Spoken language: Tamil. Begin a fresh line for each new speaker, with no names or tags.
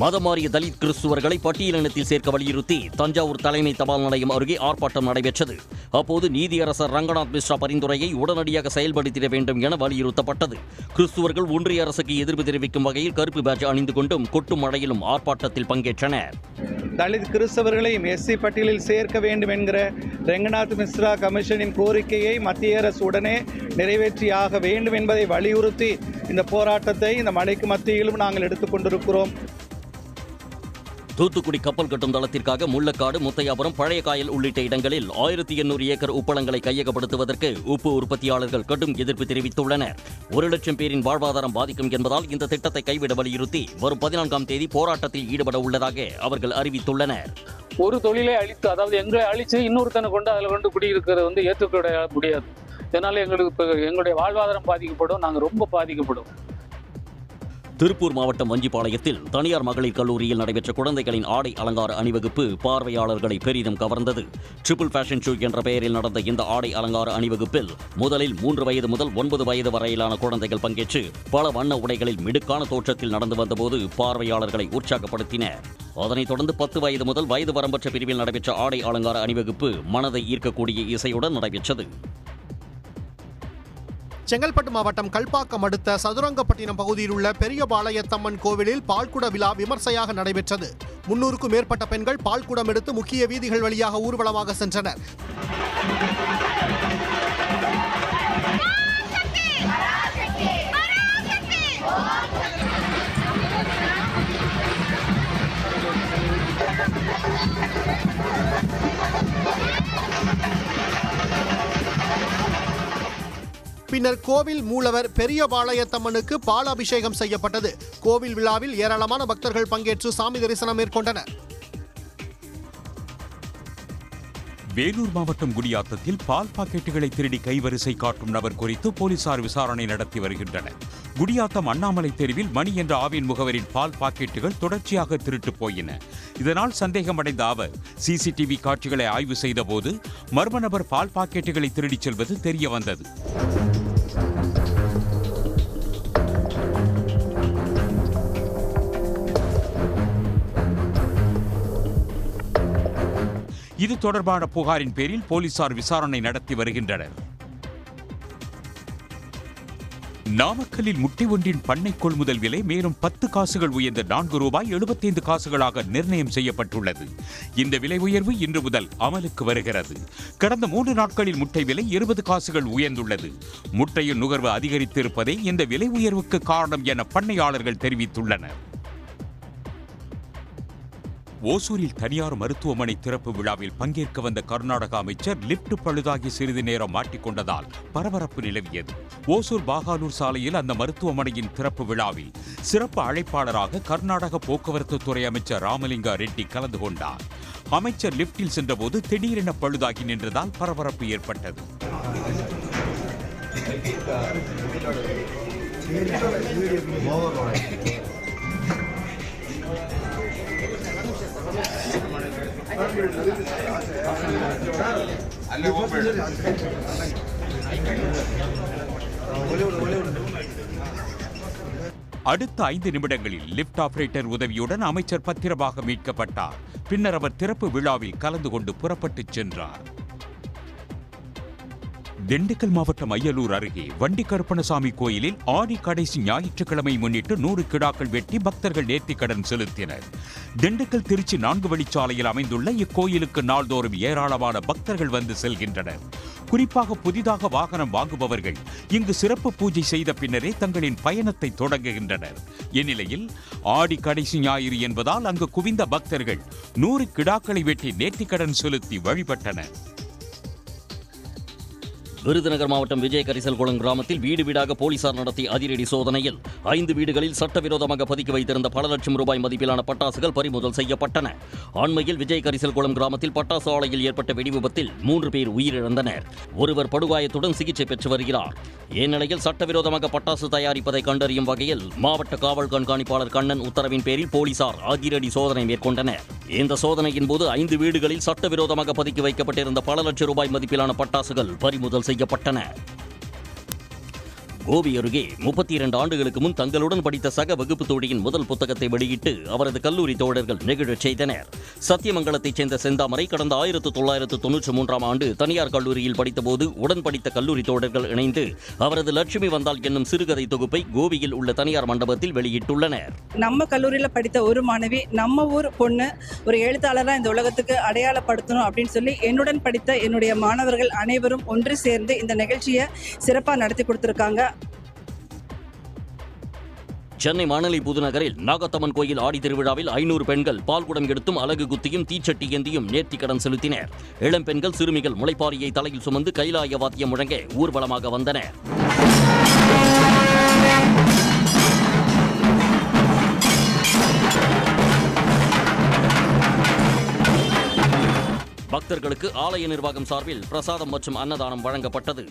மதமாறிய தலித் கிறிஸ்துவர்களை பட்டியலினத்தில் சேர்க்க வலியுறுத்தி தஞ்சாவூர் தலைமை தபால் நிலையம் அருகே ஆர்ப்பாட்டம் நடைபெற்றது. அப்போது நீதியரசர் ரங்கநாத் மிஸ்ரா பரிந்துரையை உடனடியாக செயல்படுத்திட வேண்டும் என வலியுறுத்தப்பட்டது. கிறிஸ்துவர்கள் ஒன்றிய அரசுக்கு எதிர்ப்பு தெரிவிக்கும் வகையில் கருப்பு பேட்ஜ் அணிந்து கொண்டும் கொட்டும் மழையிலும் ஆர்ப்பாட்டத்தில் பங்கேற்றனர்.
தலித் கிறிஸ்தவர்களையும் எஸ்சி பட்டியலில் சேர்க்க வேண்டும் என்கிற ரங்கநாத் மிஸ்ரா கமிஷனின் கோரிக்கையை மத்திய அரசு உடனே நிறைவேற்றியாக வேண்டும் என்பதை வலியுறுத்தி இந்த போராட்டத்தை இந்த மழைக்கு மத்தியிலும் நாங்கள் எடுத்துக்கொண்டிருக்கிறோம்.
தூத்துக்குடி கப்பல் கட்டும் தளத்திற்காக முள்ளக்காடு, முத்தையாபுரம், பழைய காயல் உள்ளிட்ட இடங்களில் 1800 ஏக்கர் உப்பளங்களை கையகப்படுத்துவதற்கு உப்பு உற்பத்தியாளர்கள் கடும் எதிர்ப்பு தெரிவித்துள்ளனர். 1,00,000 பேரின் வாழ்வாதாரம் பாதிக்கும் என்பதால் இந்த திட்டத்தை கைவிட வலியுறுத்தி வரும் 14ஆம் தேதி போராட்டத்தில் ஈடுபட உள்ளதாக அவர்கள் அறிவித்துள்ளனர்.
ஒரு தொழிலை அழித்து, அதாவது எங்களை அழித்து இன்னொருத்தனை கொண்டு அதில் கொண்டு குடியிருக்கிறது ஏற்றுக்கொள்ள முடியாது. இதனால எங்களுடைய வாழ்வாதாரம் பாதிக்கப்படும், நாங்கள் ரொம்ப பாதிக்கப்படும்.
திருப்பூர் மாவட்டம் வஞ்சிபாளையத்தில் தனியார் மகளிர் கல்லூரியில் நடைபெற்ற குழந்தைகளின் ஆடை அலங்கார அணிவகுப்பு பார்வையாளர்களை பெரிதும் கவர்ந்தது. ட்ரிபிள் ஃபேஷன் ஷோ என்ற பெயரில் நடந்த இந்த ஆடை அலங்கார அணிவகுப்பில் முதலில் 3 வயது முதல் 9 வயது வரையிலான குழந்தைகள் பங்கேற்று பல வண்ண உடைகளில் மிடுக்கான தோற்றத்தில் நடந்து வந்தபோது பார்வையாளர்களை உற்சாகப்படுத்தினர். அதனைத் தொடர்ந்து 10 வயது முதல் வயது வரம்பற்ற பிரிவில் நடைபெற்ற ஆடை அலங்கார அணிவகுப்பு மனதை ஈர்க்கக்கூடிய இசையுடன் நடைபெற்றது.
செங்கல்பட்டு மாவட்டம் கல்பாக்கம் அடுத்த சதுரங்கப்பட்டினம் பகுதியில் உள்ள பெரியபாளையத்தம்மன் கோவிலில் பால்குட விழா விமர்சையாக நடைபெற்றது. 300க்கும் மேற்பட்ட பெண்கள் பால்குடம் எடுத்து முக்கிய வீதிகள் வழியாக ஊர்வலமாக சென்றனர். பின்னர் கோவில் மூலவர் பெரியபாளையத்தம்மனுக்கு பால் அபிஷேகம் செய்யப்பட்டது. கோவில் விழாவில் ஏராளமான பக்தர்கள் பங்கேற்று சாமி தரிசனம் மேற்கொண்டனர்.
வேலூர் மாவட்டம் குடியாத்தத்தில் பால் பாக்கெட்டுகளை திருடி கைவரிசை காட்டும் நபர் குறித்து போலீசார் விசாரணை நடத்தி வருகின்றனர். குடியாத்தம் அண்ணாமலை தெருவில் மணி என்ற ஆவின் முகவரின் பால் பாக்கெட்டுகள் தொடர்ச்சியாக திருட்டு போயின. இதனால் சந்தேகமடைந்த அவர் சிசிடிவி காட்சிகளை ஆய்வு செய்தபோது மர்ம நபர் பால் பாக்கெட்டுகளை திருடிச் செல்வது தெரிய வந்தது. இது தொடர்பான புகாரின் பேரில் போலீசார் விசாரணை நடத்தி வருகின்றனர். நாமக்கல்லில் முட்டை ஒன்றின் பண்ணை கொள்முதல் விலை மேலும் 10 காசுகள் உயர்ந்து ₹4.75 நிர்ணயம் செய்யப்பட்டுள்ளது. இந்த விலை உயர்வு இன்று முதல் அமலுக்கு வருகிறது. கடந்த 3 நாட்களில் முட்டை விலை 20 காசுகள் உயர்ந்துள்ளது. முட்டையின் நுகர்வு அதிகரித்திருப்பதே இந்த விலை உயர்வுக்கு காரணம் என பண்ணையாளர்கள் தெரிவித்துள்ளனர். ஓசூரில் தனியார் மருத்துவமனை திறப்பு விழாவில் பங்கேற்க வந்த கர்நாடக அமைச்சர் லிப்ட் பழுதாகி சிறிது நேரம் மாட்டிக்கொண்டதால் பரபரப்பு நிலவியது. ஓசூர் பாகாலூர் சாலையில் அந்த மருத்துவமனையின் திறப்பு விழாவில் சிறப்பு அழைப்பாளராக கர்நாடக போக்குவரத்து துறை அமைச்சர் ராமலிங்கா ரெட்டி கலந்து கொண்டார். அமைச்சர் லிப்டில் சென்றபோது திடீரென பழுதாகி நின்றதால் பரபரப்பு ஏற்பட்டது. அடுத்த 5 நிமிடங்களில் லிப்ட் ஆபரேட்டர் உதவியுடன் அமைச்சர் பத்திரமாக மீட்கப்பட்டார். பின்னர் அவர் திறப்பு விழாவில் கலந்து கொண்டு புறப்பட்டுச் சென்றார். திண்டுக்கல் மாவட்டம் அய்யலூர் அருகே வண்டி கருப்பணசாமி கோயிலில் ஆடி கடைசி ஞாயிற்றுக்கிழமை முன்னிட்டு 100 கிடாக்கள் வெட்டி பக்தர்கள் நேர்த்திக்கடன் செலுத்தினர். திண்டுக்கல் திருச்சி 4 வழிச்சாலையில் அமைந்துள்ள இக்கோயிலுக்கு நாள்தோறும் ஏராளமான பக்தர்கள் வந்து செல்கின்றனர். குறிப்பாக புதிதாக வாகனம் வாங்குபவர்கள் இங்கு சிறப்பு பூஜை செய்த பின்னரே தங்களின் பயணத்தை தொடங்குகின்றனர். இந்நிலையில் ஆடி கடைசி ஞாயிறு என்பதால் அங்கு குவிந்த பக்தர்கள் 100 கிடாக்களை வெட்டி நேர்த்திக்கடன் செலுத்தி வழிபட்டனர்.
விருதுநகர் மாவட்டம் விஜயகரிசல்குளம் கிராமத்தில் வீடு வீடாக போலீசார் நடத்திய அதிரடி சோதனையில் 5 வீடுகளில் சட்டவிரோதமாக பதுக்கி வைத்திருந்த பல லட்சம் ரூபாய் மதிப்பிலான பட்டாசுகள் பறிமுதல் செய்யப்பட்டன. அண்மையில் விஜயகரிசல்குளம் கிராமத்தில் பட்டாசு ஆலையில் ஏற்பட்ட வெடிவிபத்தில் 3 பேர் உயிரிழந்தனர். ஒருவர் படுகாயத்துடன் சிகிச்சை பெற்று வருகிறார். இந்நிலையில் சட்டவிரோதமாக பட்டாசு தயாரிப்பதை கண்டறியும் வகையில் மாவட்ட காவல் கண்காணிப்பாளர் கண்ணன் உத்தரவின் பேரில் போலீசார் அதிரடி சோதனை மேற்கொண்டனர். இந்த சோதனையின் போது 5 வீடுகளில் சட்டவிரோதமாக பதுக்கி வைக்கப்பட்டிருந்த பல லட்சம் ரூபாய் மதிப்பிலான பட்டாசுகள் பறிமுதல் செய்யப்பட்டன. கோபி அருகே 32 ஆண்டுகளுக்கு முன் தங்களுடன் படித்த சக வகுப்பு தோழியின் முதல் புத்தகத்தை வெளியிட்டு அவரது கல்லூரி தோழர்கள் நெகிழச் செய்தனர். சத்தியமங்கலத்தைச் சேர்ந்த செந்தாமரை கடந்த 1993ஆம் ஆண்டு தனியார் கல்லூரியில் படித்தபோது உடன் படித்த கல்லூரி தோழர்கள் இணைந்து அவரது லட்சுமி வந்தால் என்னும் சிறுகதை தொகுப்பை கோபியில் உள்ள தனியார் மண்டபத்தில் வெளியிட்டுள்ளனர்.
நம்ம கல்லூரியில் படித்த ஒரு மாணவி நம்ம ஊர் பொண்ணு ஒரு எழுத்தாளராக இந்த உலகத்துக்கு அடையாளப்படுத்தணும் அப்படின்னு சொல்லி என்னுடன் படித்த என்னுடைய மாணவர்கள் அனைவரும் ஒன்று சேர்ந்து இந்த நிகழ்ச்சியை சிறப்பாக நடத்தி கொடுத்துருக்காங்க.
சென்னை மாநில புதுநகரில் நாகத்தம்மன் கோயில் ஆடி திருவிழாவில் 500 பெண்கள் பால்குடம் எடுத்தும் அலகு குத்தியும் தீச்சட்டி ஏந்தியும் நேர்த்திக்கடன் செலுத்தினர். இளம் பெண்கள் சிறுமிகள் முளைப்பாரியை தலையில் சுமந்து கைலாய வாத்தியம் முழங்க ஊர்வலமாக வந்தனர். பக்தர்களுக்கு ஆலய நிர்வாகம் சார்பில் பிரசாதம் மற்றும் அன்னதானம் வழங்கப்பட்டது.